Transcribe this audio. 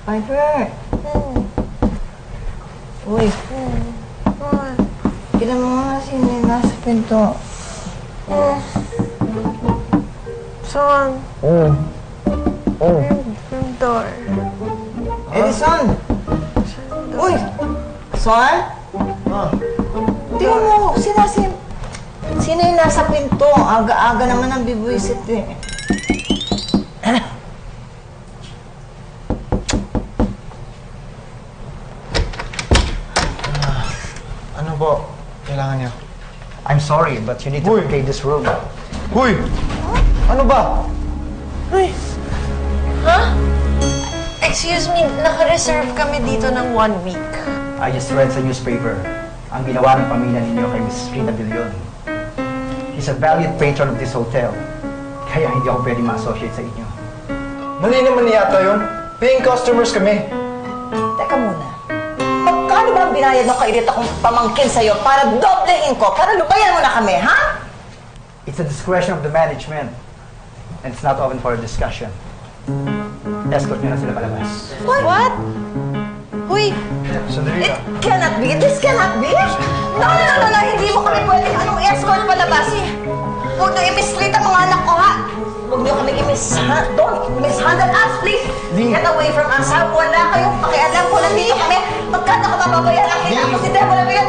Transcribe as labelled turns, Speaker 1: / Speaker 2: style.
Speaker 1: Piper! Uy! Kita mo nga sino yung nasa pinto.
Speaker 2: Saan? Yung door.
Speaker 1: Edison! Uy! Son? Tingnan mo, sino yung nasa pinto? Aga-aga naman ang bibuisit eh.
Speaker 3: Ano po? Kailangan niyo?
Speaker 4: I'm sorry, but you need to vacate this room.
Speaker 3: Huy! Ano ba?
Speaker 2: Excuse me, naka-reserve kami dito ng 1 week.
Speaker 4: I just read sa newspaper ang ginawa ng pamilya ninyo kay Mrs. Rita Billion. He's a valued patron of this hotel, kaya hindi ako pwede ma-associate sa inyo.
Speaker 3: Mali naman yata yun. Paying customers kami.
Speaker 1: Teka muna. Magkano ba ang binayad ng kairit akong pamangkin sa'yo para doblehin ko? Para lubayan mo na kami, ha?
Speaker 4: It's a discretion of the management, and it's not open for a discussion. Escort nyo na sila palabas.
Speaker 2: What? Huy!
Speaker 3: Sandali
Speaker 1: It
Speaker 3: lang.
Speaker 1: cannot be. This cannot be. No. Hindi mo kami pwedeng anong escort palabas. Huwag niyo i-mistreat ang mga anak ko, ha? Huwag niyo kami don't mishandle us, please. Get away from us, ha? Wala kayong pakialam ko. Nandito kami. Magkano ka mababayaran? Kita ko si Deborah Bill.